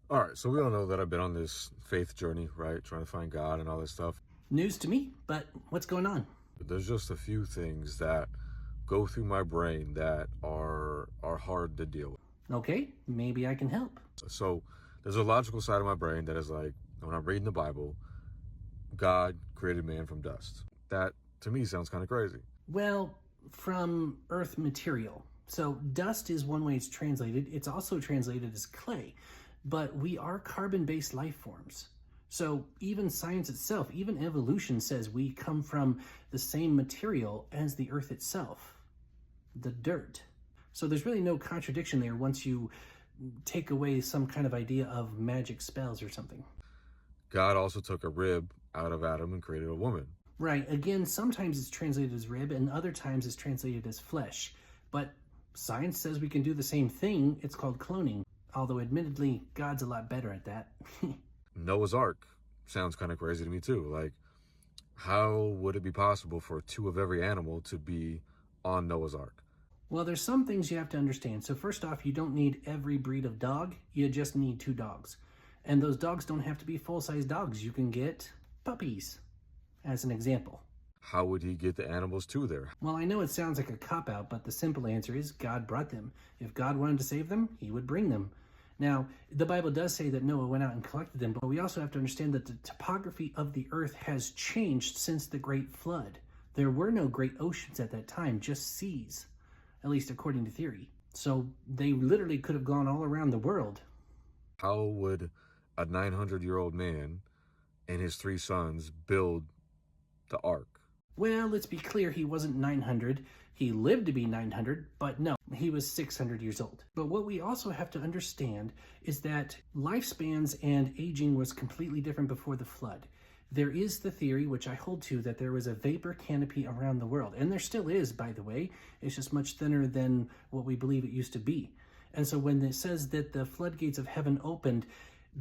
All right, so we all know that I've been on this faith journey, right? Trying to find God and all this stuff. News to me, but what's going on? But there's just a few things that go through my brain that are hard to deal with. Okay, maybe I can help. So there's a logical side of my brain that is like, when I'm reading the Bible, God created man from dust. That to me sounds kind of crazy. Well, from earth material. So dust is one way it's translated. It's also translated as clay, but we are carbon-based life forms. So even science itself, even evolution says we come from the same material as the earth itself, the dirt. So there's really no contradiction there once you take away some kind of idea of magic spells or something. God also took a rib out of Adam and created a woman. Right, again, sometimes it's translated as rib and other times it's translated as flesh. But science says we can do the same thing. It's called cloning. Although admittedly, God's a lot better at that. Noah's Ark sounds kind of crazy to me too. Like, how would it be possible for two of every animal to be on Noah's Ark? Well, there's some things you have to understand. So first off, you don't need every breed of dog. You just need 2 dogs. And those dogs don't have to be full-size dogs. You can get puppies, as an example. How would he get the animals to there? Well, I know it sounds like a cop-out, but the simple answer is God brought them. If God wanted to save them, he would bring them. Now, the Bible does say that Noah went out and collected them, but we also have to understand that the topography of the earth has changed since the Great Flood. There were no great oceans at that time, just seas, at least according to theory. So they literally could have gone all around the world. How would a 900-year-old man and his 3 sons build the ark? Well, let's be clear, he wasn't 900. He lived to be 900, but no, he was 600 years old. But what we also have to understand is that lifespans and aging was completely different before the flood. There is the theory, which I hold to, that there was a vapor canopy around the world. And there still is, by the way. It's just much thinner than what we believe it used to be. And so when it says that the floodgates of heaven opened,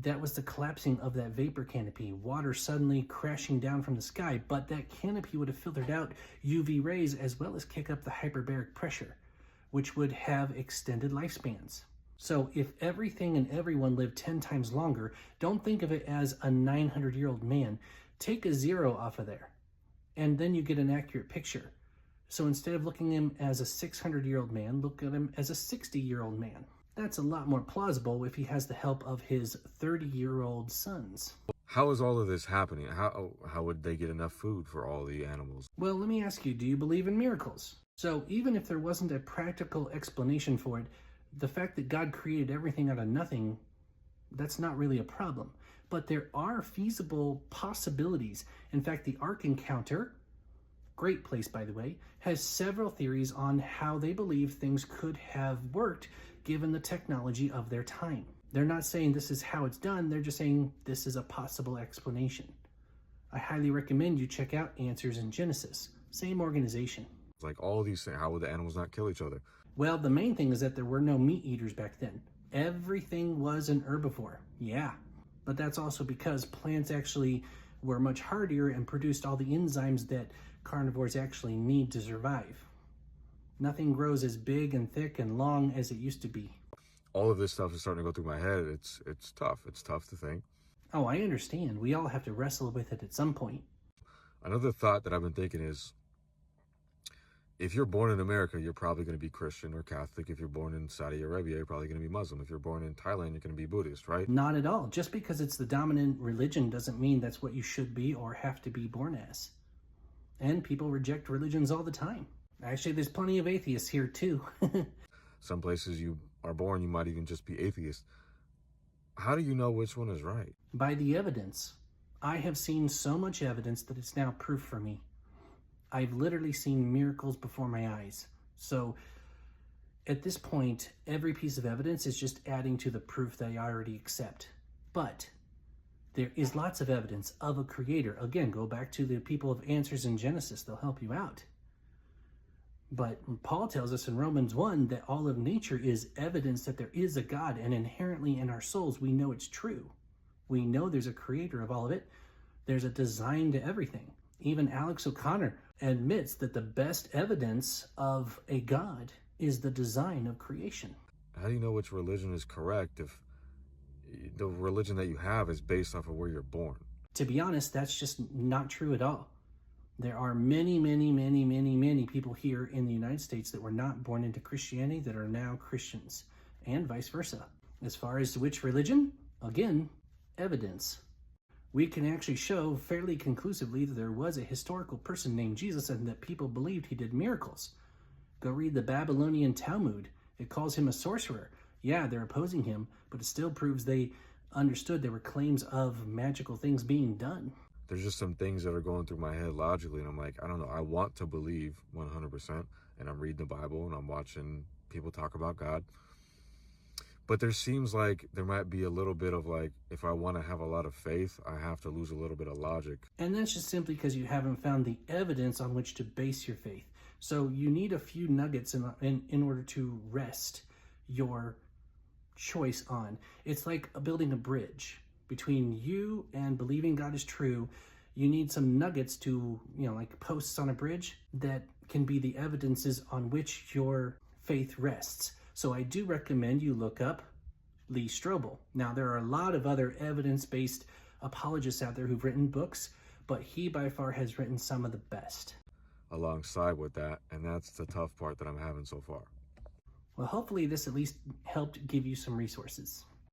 that was the collapsing of that vapor canopy, water suddenly crashing down from the sky, but that canopy would have filtered out UV rays as well as kick up the hyperbaric pressure, which would have extended lifespans. So if everything and everyone lived 10 times longer, don't think of it as a 900-year-old man. Take a 0 off of there, and then you get an accurate picture. So instead of looking at him as a 600-year-old man, look at him as a 60-year-old man. That's a lot more plausible if he has the help of his 30-year-old sons. How is all of this happening? How would they get enough food for all the animals? Well, let me ask you, do you believe in miracles? So even if there wasn't a practical explanation for it, the fact that God created everything out of nothing, that's not really a problem. But there are feasible possibilities. In fact, the Ark Encounter, great place by the way, has several theories on how they believe things could have worked given the technology of their time. They're not saying this is how it's done, they're just saying this is a possible explanation. I highly recommend you check out Answers in Genesis. Same organization. It's like all these things. How would the animals not kill each other? Well, the main thing is that there were no meat eaters back then. Everything was an herbivore. Yeah, but that's also because plants actually were much hardier and produced all the enzymes that carnivores actually need to survive. Nothing grows as big and thick and long as it used to be. All of this stuff is starting to go through my head. It's tough. It's tough to think. Oh, I understand. We all have to wrestle with it at some point. Another thought that I've been thinking is, if you're born in America, you're probably going to be Christian or Catholic. If you're born in Saudi Arabia, you're probably going to be Muslim. If you're born in Thailand, you're going to be Buddhist, right? Not at all. Just because it's the dominant religion doesn't mean that's what you should be or have to be born as. And people reject religions all the time. Actually, there's plenty of atheists here too. Some places you are born, you might even just be atheist. How do you know which one is right? By the evidence. I have seen so much evidence that it's now proof for me. I've literally seen miracles before my eyes. So at this point, every piece of evidence is just adding to the proof that I already accept. But there is lots of evidence of a creator. Again, go back to the people of Answers in Genesis. They'll help you out. But Paul tells us in Romans 1 that all of nature is evidence that there is a God, and inherently in our souls, we know it's true. We know there's a creator of all of it. There's a design to everything. Even Alex O'Connor admits that the best evidence of a God is the design of creation. How do you know which religion is correct if the religion that you have is based off of where you're born. To be honest, that's just not true at all. There are many, many, many, many, many people here in the United States that were not born into Christianity that are now Christians, and vice versa. As far as which religion, again, evidence. We can actually show fairly conclusively that there was a historical person named Jesus and that people believed he did miracles. Go read the Babylonian Talmud. It calls him a sorcerer. Yeah, they're opposing him, but it still proves they understood there were claims of magical things being done. There's just some things that are going through my head logically, and I'm like, I don't know, I want to believe 100%, and I'm reading the Bible, and I'm watching people talk about God. But there seems like there might be a little bit of like, if I want to have a lot of faith, I have to lose a little bit of logic. And that's just simply because you haven't found the evidence on which to base your faith. So you need a few nuggets in order to rest your choice on. It's like building a bridge between you and believing God is true. You need some nuggets to, like posts on a bridge that can be the evidences on which your faith rests. So I do recommend you look up Lee Strobel. Now, there are a lot of other evidence-based apologists out there who've written books, but he by far has written some of the best. Alongside with that, and that's the tough part that I'm having so far. Well, hopefully this at least helped give you some resources.